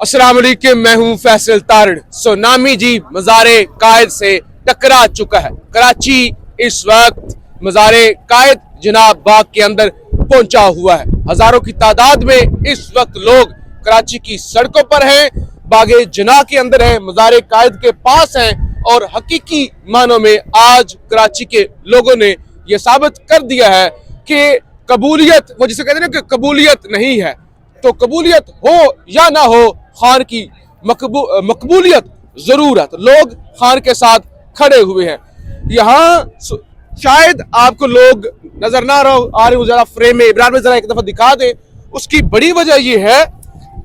अस्सलाम वालेकुम, मैं हूं फैसल तारड़। सुनामी जी मज़ारे कायद से टकरा चुका है। कराची इस वक्त मज़ारे कायद जनाब बाग के अंदर पहुंचा हुआ है। हजारों की तादाद में इस वक्त लोग कराची की सड़कों पर हैं, बागे जना के अंदर हैं, मज़ारे कायद के पास हैं और हकीकी मानों में आज कराची के लोगों ने यह साबित कर दिया है कि कबूलियत, वो जिसे कहते हैं ना कि कबूलियत नहीं है, तो कबूलियत हो या ना हो, खान की मकबूलियत जरूर है। तो लोग खान के साथ खड़े हुए हैं। यहाँ शायद आपको लोग नजर ना आ रहे हो, जरा फ्रेम में इमरान में जरा एक दफा दिखा दे। उसकी बड़ी वजह यह है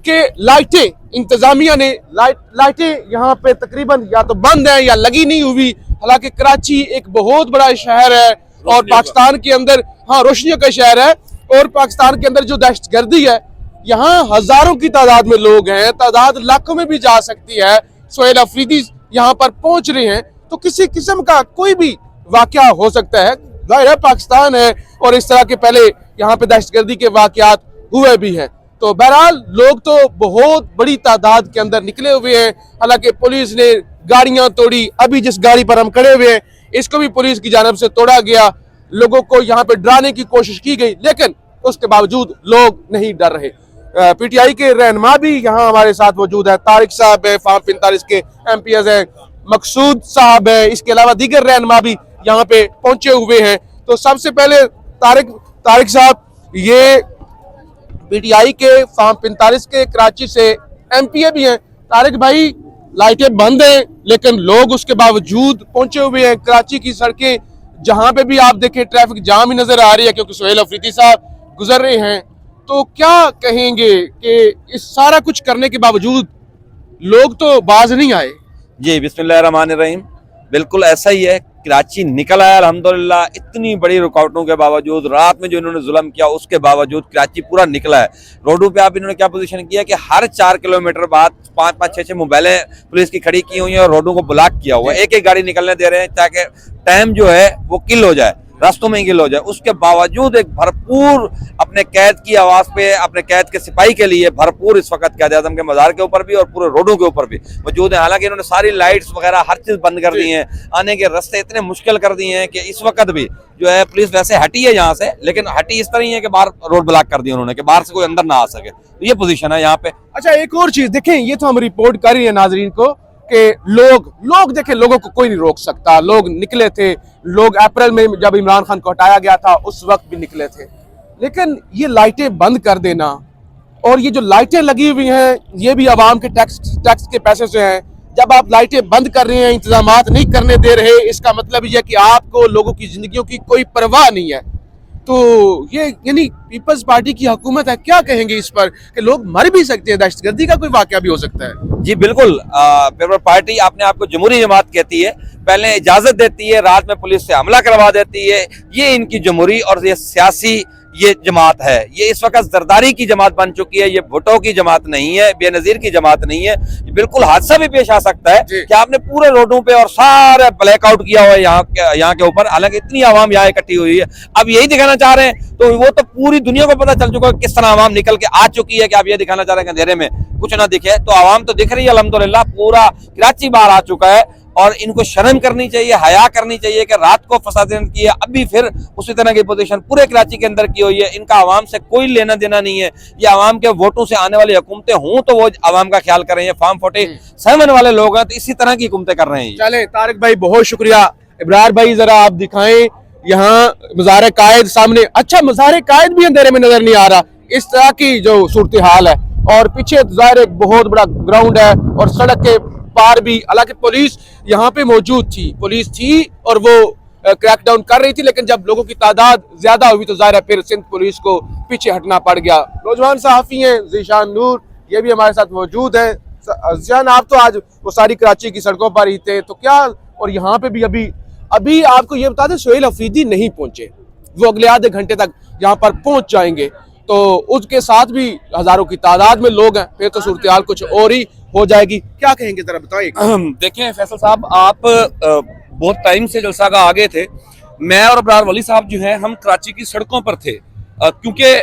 कि लाइटें, इंतजामिया ने लाइटें यहाँ पे तकरीबन या तो बंद है या लगी नहीं हुई। हालांकि कराची एक बहुत बड़ा शहर है और पाकिस्तान के अंदर, हाँ, रोशनियों का शहर है और पाकिस्तान के अंदर जो दहशतगर्दी है, यहाँ हजारों की तादाद में लोग हैं, तादाद लाखों में भी जा सकती है। सोहेल अफरीदी यहाँ पर पहुंच रहे हैं, तो किसी किस्म का कोई भी वाकया हो सकता है। जाहिर है पाकिस्तान है और इस तरह के पहले यहाँ पे दहशतगर्दी के वाकयात हुए भी हैं। तो बहरहाल लोग तो बहुत बड़ी तादाद के अंदर निकले हुए हैं। हालांकि पुलिस ने गाड़ियां तोड़ी, अभी जिस गाड़ी पर हम खड़े हुए हैं इसको भी पुलिस की जानिब से तोड़ा गया। लोगों को यहाँ पे डराने की कोशिश की गई, लेकिन उसके बावजूद लोग नहीं डर रहे। पीटीआई के रहनुमा भी यहाँ हमारे साथ मौजूद है। तारिक साहब है, फार्म 45 के एमपीएस हैं, मकसूद साहब है, इसके अलावा दीगर रहनुमा भी यहाँ पे पहुंचे हुए हैं। तो सबसे पहले तारिक साहब, ये पीटीआई के फार्म 45 के कराची से एमपीए भी हैं। तारिक भाई, लाइटें बंद हैं लेकिन लोग उसके बावजूद पहुंचे हुए हैं। कराची की सड़कें जहां पे भी आप देखें ट्रैफिक जाम ही नजर आ रही है, क्योंकि सोहेल अफरीदी साहब गुजर रहे हैं। तो क्या कहेंगे कि इस सारा कुछ करने के बावजूद लोग तो बाज नहीं आए? जी, बिस्मिल्लाहिर्रहमानिर्रहीम। बिल्कुल ऐसा ही है। कराची निकल आया अल्हम्दुलिल्लाह। इतनी बड़ी रुकावटों के बावजूद, रात में जो इन्होंने जुल्म किया उसके बावजूद कराची पूरा निकला है। रोडों पे आप इन्होंने क्या पोजीशन किया कि हर 4 किलोमीटर बाद 5-5, 6-6 मोबाइलें पुलिस की खड़ी की हुई हैं और रोडों को ब्लॉक किया हुआ है। एक एक गाड़ी निकलने दे रहे हैं ताकि टाइम जो है वो किल हो जाए, रास्तों में गिल हो जाए। उसके बावजूद एक भरपूर अपने कैद की आवाज पे, अपने कैद के सिपाही के लिए भरपूर इस वक्त कैद आजम के मज़ार के ऊपर भी और पूरे रोडों के ऊपर भी मौजूद है। हालांकि इन्होंने सारी लाइट्स वगैरह हर चीज बंद कर दी हैं, आने के रास्ते इतने मुश्किल कर दिए हैं कि इस वक्त भी जो है पुलिस वैसे हटी है यहाँ से, लेकिन हटी इस तरह है कि बाहर रोड ब्लॉक कर दिया उन्होंने कि बाहर से कोई अंदर ना आ सके। तो ये पोजीशन है यहाँ पे। अच्छा, एक और चीज देखें, ये तो हम रिपोर्ट कर रही है नाजरीन को कि लोग देखें, लोगों को कोई नहीं रोक सकता। लोग निकले थे, लोग अप्रैल में जब इमरान खान को हटाया गया था उस वक्त भी निकले थे। लेकिन ये लाइटें बंद कर देना और ये जो लाइटें लगी हुई हैं ये भी आवाम के टैक्स के पैसे से हैं। जब आप लाइटें बंद कर रहे हैं, इंतजामात नहीं करने दे रहे, इसका मतलब यह कि आपको लोगों की जिंदगियों की कोई परवाह नहीं है। तो ये यानी पीपल्स पार्टी की हुकूमत है। क्या कहेंगे इस पर कि लोग मर भी सकते हैं, दहशतगर्दी का कोई वाकया भी हो सकता है? जी बिल्कुल। पीपल्स पार्टी अपने आप को जमहूरी जमात कहती है, पहले इजाजत देती है, रात में पुलिस से हमला करवा देती है। ये इनकी जमहूरी और ये सियासी ये जमात है। ये इस वक्त जरदारी की जमात बन चुकी है। ये भुट्टो की जमात नहीं है, बेनजीर की जमात नहीं है। बिल्कुल हादसा भी पेश आ सकता है कि आपने पूरे रोडों पे और सारे ब्लैकआउट किया हुआ है यहाँ के ऊपर। हालांकि इतनी आवाम यहाँ इकट्ठी हुई है, अब यही दिखाना चाह रहे हैं। तो वो तो पूरी दुनिया को पता चल चुका है किस तरह आवाम निकल के आ चुकी है कि आप ये दिखाना चाह रहे हैं अंधेरे में कुछ ना दिखे। तो आवाम तो दिख रही है अल्हम्दुलिल्लाह, पूरा कराची बाहर आ चुका है। और इनको शर्म करनी चाहिए, हया करनी चाहिए कि रात को फसाद की है, अभी फिर उसी तरह की पोजीशन पूरे कराची के अंदर की हुई है। इनका आवाम से कोई लेना देना नहीं है। ये आवाम के वोटों से आने वाली हुकूमतें हों तो वो आवाम का ख्याल कर रहे हैं। फार्म 47 वाले लोग हैं तो इसी तरह की हुकूमतें कर रहे हैं। चले तारिक भाई, बहुत शुक्रिया। इब्रार भाई, जरा आप दिखाएं यहाँ मज़ार कायद सामने। अच्छा, मज़ार कायद भी अंधेरे में नजर नहीं आ रहा, इस तरह की जो सूरत हाल है। और पीछे ज़ाहिर एक बहुत बड़ा ग्राउंड है और सड़क के पार भी, हालांकि पुलिस यहाँ पे मौजूद थी, पुलिस थी और वो क्रैकडाउन कर रही थी। लेकिन जब लोगों की तादाद ज्यादा हुई तो जाहिर है फिर सिंध पुलिस को पीछे हटना पड़ गया। नौजवान सहाफी हैं ज़ीशान नूर, ये भी हमारे साथ मौजूद है। ज़ीशान, आप तो आज वो सारी कराची की सड़कों पर ही थे, तो क्या, और यहाँ पे भी अभी आपको ये बता दें सोहेल अफरीदी नहीं पहुंचे, वो अगले आधे घंटे तक यहाँ पर पहुंच जाएंगे। तो उसके साथ भी हजारों की तादाद में लोग हैं, फिर तो सूरत हाल कुछ और ही हो जाएगी। क्या कहेंगे, जरा बताइए। देखें फैसल साहब, आप बहुत टाइम से जलसा का आगे थे। मैं और अबरार वली साहब जो है, हम कराची की सड़कों पर थे क्योंकि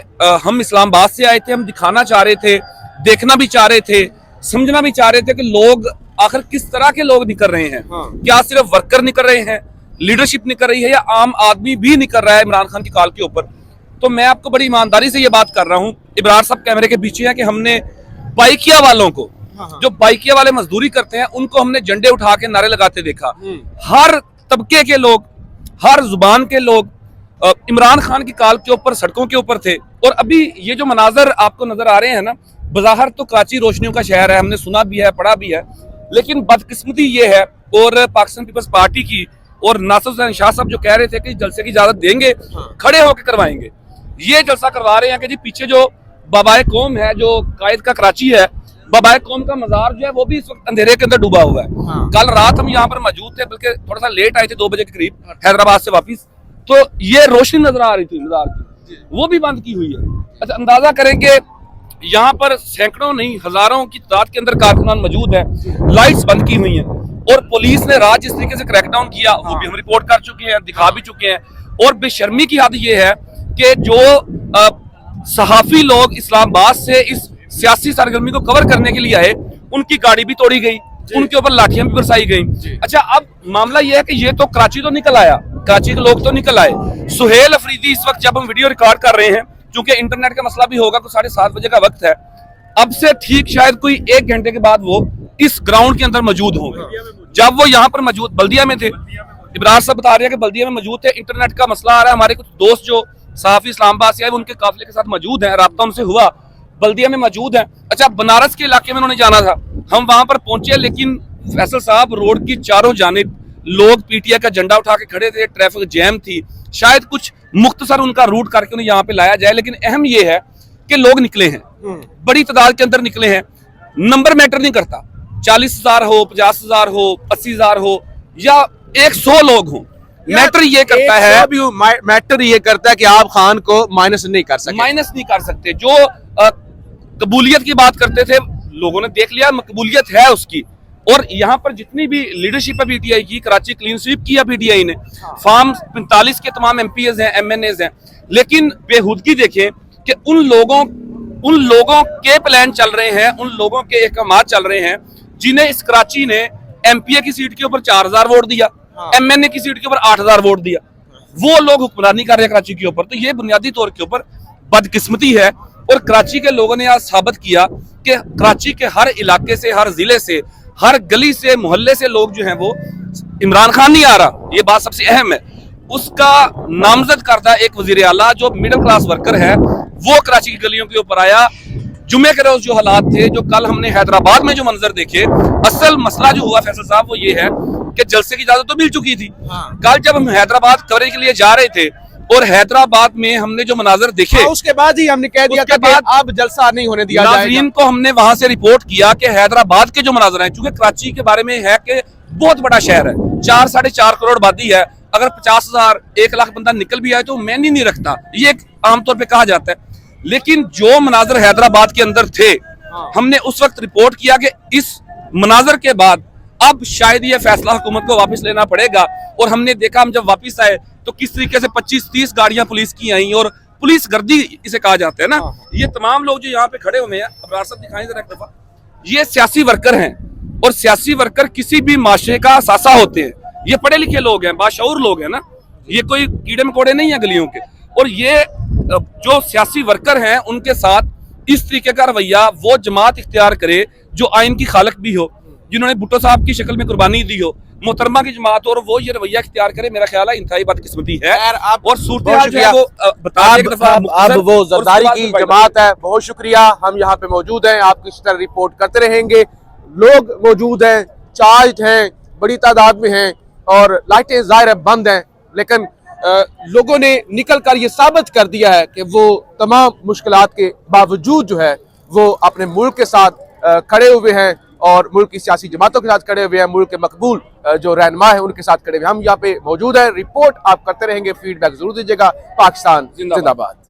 हम इस्लामाबाद से आए थे। हम दिखाना चाह रहे थे, देखना भी चाह रहे थे समझना भी चाह रहे थे कि लोग आखिर किस तरह के लोग निकल रहे हैं। क्या सिर्फ वर्कर निकल रहे हैं, लीडरशिप निकल रही है, या आम आदमी भी निकल रहा है इमरान खान की काल के ऊपर। तो मैं आपको बड़ी ईमानदारी से ये बात कर रहा हूँ, इब्रार साहब कैमरे के पीछे है, कि हमने बाइकिया वालों को, जो बाइकिया वाले मजदूरी करते हैं, उनको हमने झंडे उठा के नारे लगाते देखा। हर तबके के लोग, हर जुबान के लोग इमरान खान की काल के ऊपर सड़कों के ऊपर थे। और अभी ये जो मनाजर आपको नजर आ रहे हैं ना, बज़ाहिर तो कराची रोशनियों का शहर है, हमने सुना भी है, पढ़ा भी है, लेकिन बदकिस्मती ये है, और पाकिस्तान पीपल्स पार्टी की और नासिर हुसैन शाह साहब जो कह रहे थे कि जलसे की इजाजत देंगे, खड़े होकर करवाएंगे, ये जलसा करवा रहे हैं कि जी पीछे जो बाबाए कौम है, जो कायद का कराची है, बाबाए कौम का मजार जो है वो भी इस वक्त अंधेरे के अंदर डूबा हुआ है। कल रात हम यहाँ पर मौजूद थे, बल्कि थोड़ा सा लेट आए थे, 2 बजे के करीब हैदराबाद से वापिस, तो ये रोशनी नजर आ रही थी मजार की, वो भी बंद की हुई है। अच्छा, अंदाजा करेंगे यहाँ पर सैकड़ों नहीं हजारों की तादाद के अंदर कारकुनान मौजूद है, लाइट्स बंद की हुई हैं, और पुलिस ने रात जिस तरीके से क्रैकडाउन किया वो भी हम रिपोर्ट कर चुके हैं, दिखा भी चुके हैं। और बेशर्मी की हद ये है कि जो सहाफी लोग इस्लामाबाद से इस सियासी सरगर्मी को कवर करने के लिए आए, उनकी गाड़ी भी तोड़ी गई, उनके ऊपर लाठियां भी बरसाई गई। अच्छा, अब मामला यह है कि ये तो कराची तो निकल आया, कराची के लोग तो निकल आए। सुहेल अफरीदी इस वक्त जब हम वीडियो रिकॉर्ड कर रहे हैं, क्योंकि इंटरनेट का मसला भी होगा, कुछ 7:30 बजे का वक्त है, अब से ठीक शायद कोई 1 घंटे के बाद वो इस ग्राउंड के अंदर मौजूद होंगे। जब वो यहाँ पर मौजूद बल्दिया में थे, इब्रार साहब बता रहे हैं कि बल्दिया में मौजूद थे, इंटरनेट का मसला आ रहा है, हमारे कुछ दोस्त जो सहाफी इस्लामाबाद से आए उनके काफिले के साथ मौजूद हैं, राब्ता उनसे हुआ, बल्दिया में मौजूद हैं। अच्छा, बनारस के इलाके में उन्होंने जाना था, हम वहां पर पहुंचे, लेकिन फैसल साहब रोड की चारों जानिब लोग पीटीआई का झंडा उठा के खड़े थे, ट्रैफिक जैम थी। शायद कुछ मुख्तसर उनका रूट करके उन्हें यहाँ पे लाया जाए, लेकिन अहम यह है कि लोग निकले हैं, बड़ी तादाद के अंदर निकले हैं। नंबर मैटर नहीं करता, 40,000 हो, 50,000 हो, 80,000 हो, या 100 लोग हो, मैटर ये करता है, मैटर ये करता है कि आप खान को माइनस नहीं कर सकते। जो कबूलियत की बात करते थे, लोगों ने देख लिया कबूलियत है उसकी। और यहाँ पर जितनी भी लीडरशिप है पीटीआई की, कराची क्लीन स्वीप किया पीटीआई ने, फार्म 45 के तमाम एमपीएस हैं, एमएनएस हैं, लेकिन बेहुदगी देखें कि उन लोगों के प्लान चल रहे हैं, उन लोगों के अहकाम चल रहे हैं जिन्हें इस कराची ने एमपीए की सीट के ऊपर 4000 वोट दिया, एमएनए की सीट के ऊपर 8000 वोट दिया, वो लोग हुक्मरानी कर रहे हैं कराची के ऊपर। तो ये बुनियादी तौर के ऊपर बदकिस्मती है। और कराची के लोगों ने आज साबित किया कि कराची के हर इलाके से, हर जिले से, हर गली से, मोहल्ले से लोग जो हैं वो, इमरान खान नहीं आ रहा, ये बात सबसे अहम है, उसका नामजद करता एक वजीर आला जो मिडिल क्लास वर्कर है, वो कराची की गलियों के ऊपर आया। जुमे के रोज जो हालात थे, जो कल हमने हैदराबाद में जो मंजर देखे, असल मसला जो हुआ फैसल साहब वो ये है कि जलसे की इजाजत तो मिल चुकी थी। कल जब हम हैदराबाद कवरेज के लिए जा रहे थे और हैदराबाद में हमने जो मनाजर देखे, उसके बाद ही हमने कह दिया कि अब जलसा नहीं होने दिया जाएगा। नाज़रीन को हमने वहां से रिपोर्ट किया कि हैदराबाद के जो मनाजर हैं, चूंकि कराची के बारे में है कि बहुत बड़ा शहर है, 4-4.5 करोड़ आबादी है, अगर 50,000 1 लाख बंदा निकल भी आए तो मैंने नहीं रखता, ये आमतौर पर कहा जाता है। लेकिन जो मनाजर हैदराबाद के अंदर थे, हमने उस वक्त रिपोर्ट किया कि इस मनाजर के बाद अब शायद ये फैसला हुकूमत को वापस लेना पड़ेगा। और हमने देखा, हम जब वापस आए तो किस तरीके से 25-30 गाड़ियां पुलिस की आई, और पुलिस गर्दी इसे कहा जाता है ना। ये तमाम लोग जो यहाँ पे खड़े हुए हैं, अब सब दिखाएं जरा एक दफा, ये सियासी वर्कर हैं, और सियासी वर्कर किसी भी माशरे का असासा होते हैं। ये पढ़े लिखे लोग हैं, बाशऊर लोग हैं ना, ये कोई कीड़े मकोड़े नहीं है गलियों के। और ये जो सियासी वर्कर हैं, उनके साथ इस तरीके का रवैया वो जमात इख्तियार करे जो आइन की खालक भी हो, जिन्होंने भुट्टो साहब की शक्ल में कुर्बानी दी हो, मोहतरमा की जमात हो, और वो ये रवैया इख्तियार करे, मेरा ख्याल है इंतहाई बदकिस्मती है। और सूरत जो है वो बता दें एक दफा, अब वो जरदारी की जमात है। बहुत शुक्रिया, हम यहाँ पे मौजूद हैं, आपकी इस तरह रिपोर्ट करते रहेंगे। लोग मौजूद हैं, चार्ज हैं, बड़ी तादाद में हैं, और लाइटें जाहिर है बंद हैं, लेकिन लोगों ने निकल कर ये साबित कर दिया है कि वो तमाम मुश्किलात के बावजूद जो है वो अपने मुल्क के साथ खड़े हुए हैं, और मुल्क की सियासी जमातों के साथ खड़े हुए हैं, मुल्क के मकबूल जो रहनुमा है उनके साथ खड़े हुए हैं। हम यहाँ पे मौजूद हैं, रिपोर्ट आप करते रहेंगे, फीडबैक जरूर दीजिएगा। पाकिस्तान जिंदाबाद।